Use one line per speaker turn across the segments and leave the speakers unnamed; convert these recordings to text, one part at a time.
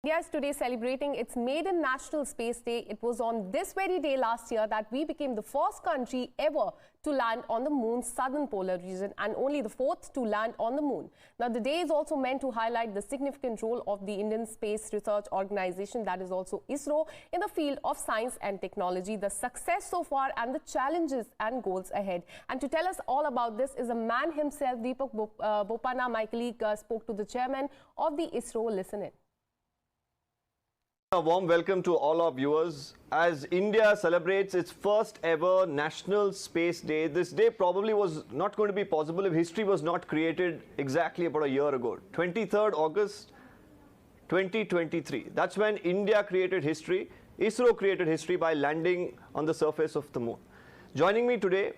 India is today celebrating its maiden National Space Day. It was on this very day last year that we became the first country ever to land on the moon's southern polar region and only the fourth to land on the moon. Now, the day is also meant to highlight the significant role of the Indian Space Research Organization, that is also ISRO, in the field of science and technology, the success so far and the challenges and goals ahead. And to tell us all about this is a man himself, Deepak Bopana. My colleague spoke to the chairman of the ISRO. Listen in.
A warm welcome to all our viewers. As India celebrates its first ever National Space Day, this day probably was not going to be possible if history was not created exactly about a year ago. 23rd August 2023. That's when India created history. ISRO created history by landing on the surface of the moon. Joining me today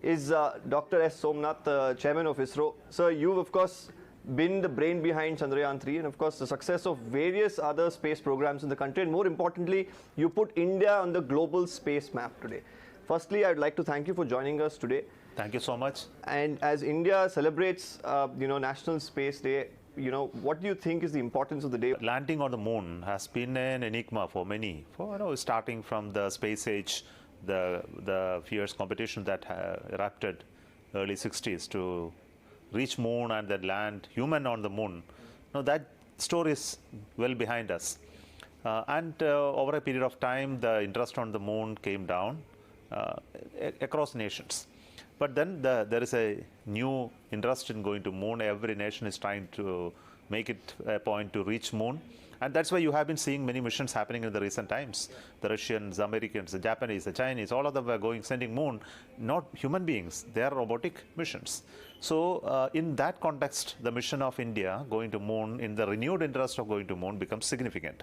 is Dr. S. Somanath, Chairman of ISRO. Sir, you've of course been the brain behind Chandrayaan 3 and of course the success of various other space programs in the country, and more importantly, you put India on the global space map today. Firstly, I'd like to thank you for joining us today.
Thank you so much.
And as India celebrates, National Space Day, what do you think is the importance of the day?
Landing on the moon has been an enigma for many, starting from the space age, the fierce competition that erupted early 60s to reach moon and then land human on the moon. Now that story is well behind us. Over a period of time, the interest on the moon came down across nations. But then there is a new interest in going to moon. Every nation is trying to make it a point to reach moon. And that's why you have been seeing many missions happening in the recent times. The Russians, the Americans, the Japanese, the Chinese, all of them were sending moon, not human beings. They are robotic missions. So in that context, the mission of India going to moon, in the renewed interest of going to moon, becomes significant.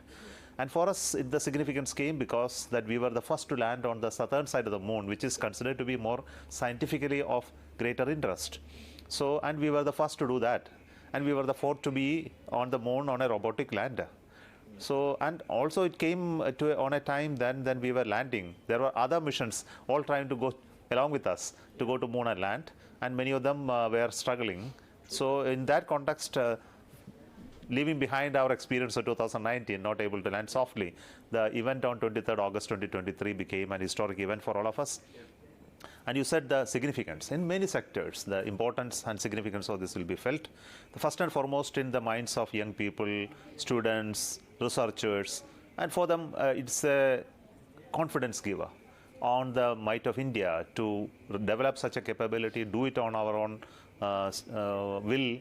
And for us, the significance came because that we were the first to land on the southern side of the moon, which is considered to be more scientifically of greater interest. So, and we were the first to do that. And we were the fourth to be on the moon on a robotic lander. So, and also it came on a time then we were landing. There were other missions all trying to go along with us to go to moon and land, and many of them were struggling. So in that context, leaving behind our experience of 2019, not able to land softly, the event on 23rd August 2023 became an historic event for all of us. And you said the significance. In many sectors, the importance and significance of this will be felt. The first and foremost in the minds of young people, students, researchers, and for them it's a confidence giver on the might of India to develop such a capability, do it on our own will,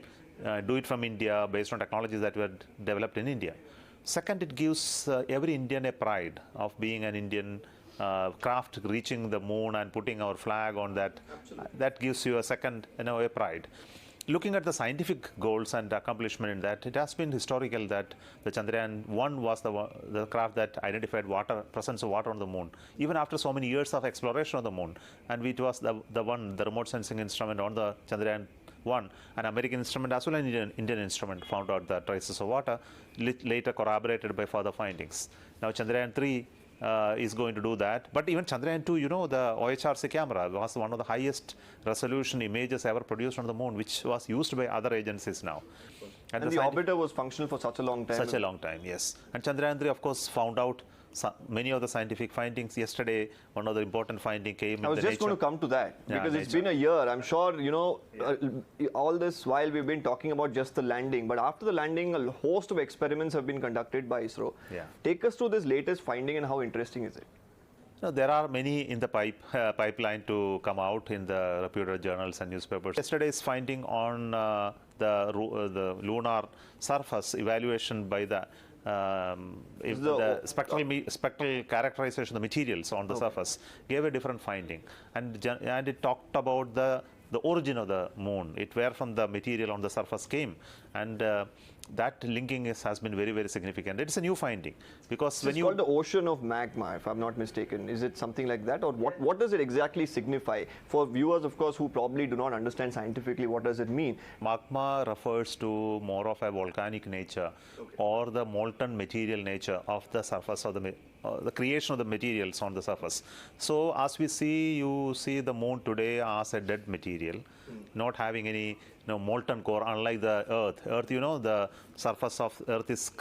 do it from India based on technologies that were developed in India. Second, it gives every Indian a pride of being an Indian craft, reaching the moon and putting our flag on that. That gives you a second, a pride. Looking at the scientific goals and accomplishment in that, it has been historical that the Chandrayaan 1 was the craft that identified presence of water on the moon, even after so many years of exploration of the moon. And it was the remote sensing instrument on the Chandrayaan 1, an American instrument as well as an Indian instrument, found out the traces of water, later corroborated by further findings. Now Chandrayaan 3 is going to do that. But even Chandrayaan 2, the OHRC camera was one of the highest resolution images ever produced on the moon, which was used by other agencies now.
And the orbiter was functional for such a long time.
Such a long time, yes. And Chandrayaan 3, of course, found out many of the scientific findings. Yesterday, one of the important findings came in the
I was just going to come to that, because it's been a year. I'm sure, all this while we've been talking about just the landing, but after the landing, a host of experiments have been conducted by ISRO.
Yeah.
Take us through this latest finding and how interesting is it?
So there are many in the pipeline to come out in the reputed journals and newspapers. Yesterday's finding on the lunar surface evaluation by the spectral characterization of the materials on the surface gave a different finding, and it talked about the origin of the moon. It where from the material on the surface came, and that linking has been very, very significant. It's a new finding because
it's called the ocean of magma, if I'm not mistaken. Is it something like that, or what does it exactly signify for viewers, of course, who probably do not understand scientifically what does it mean?
Magma refers to more of a volcanic nature, or the molten material nature of the surface of the creation of the materials on the surface. So as we see, you see the moon today as a dead material, not having any molten core, unlike the Earth. Earth, the surface of Earth is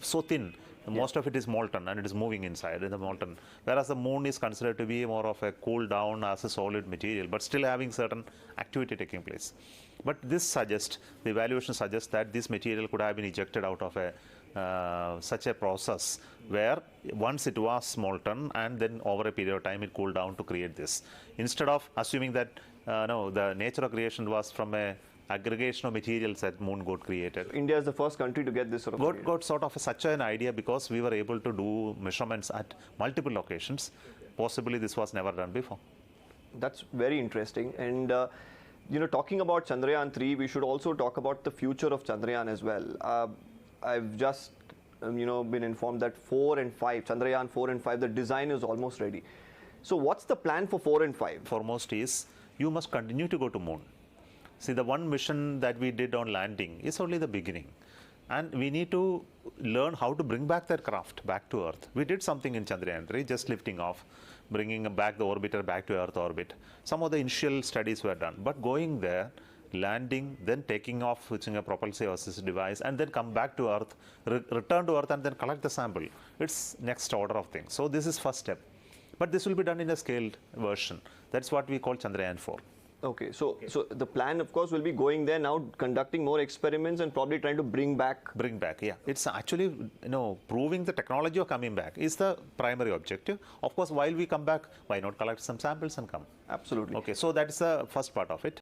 so thin. Most of it is molten and it is moving inside in the molten. Whereas the moon is considered to be more of a cool down as a solid material, but still having certain activity taking place. But this suggests, the evaluation suggests that this material could have been ejected out of such a process where once it was molten and then over a period of time it cooled down to create this. Instead of assuming that no, the nature of creation was from a aggregation of materials that moon got created.
India is the first country to get this sort of
got sort of such an idea because we were able to do measurements at multiple locations. Possibly this was never done before.
That's very interesting. And talking about Chandrayaan 3, we should also talk about the future of Chandrayaan as well. I've just been informed that 4 and 5, Chandrayaan 4 and 5, the design is almost ready. So what's the plan for 4 and 5?
Foremost is you must continue to go to moon. See, the one mission that we did on landing is only the beginning. And we need to learn how to bring back that craft back to Earth. We did something in Chandrayaan 3, just lifting off, bringing back the orbiter back to Earth orbit. Some of the initial studies were done. But going there, landing, then taking off using a propulsive assist device, and then come back to Earth, return to Earth, and then collect the sample. It's next order of things. So this is first step. But this will be done in a scaled version. That's what we call Chandrayaan 4.
Okay, so the plan, of course, will be going there now, conducting more experiments and probably trying to bring back.
Yeah. It's actually, proving the technology of coming back is the primary objective. Of course, while we come back, why not collect some samples and come?
Absolutely.
Okay, so that's the first part of it.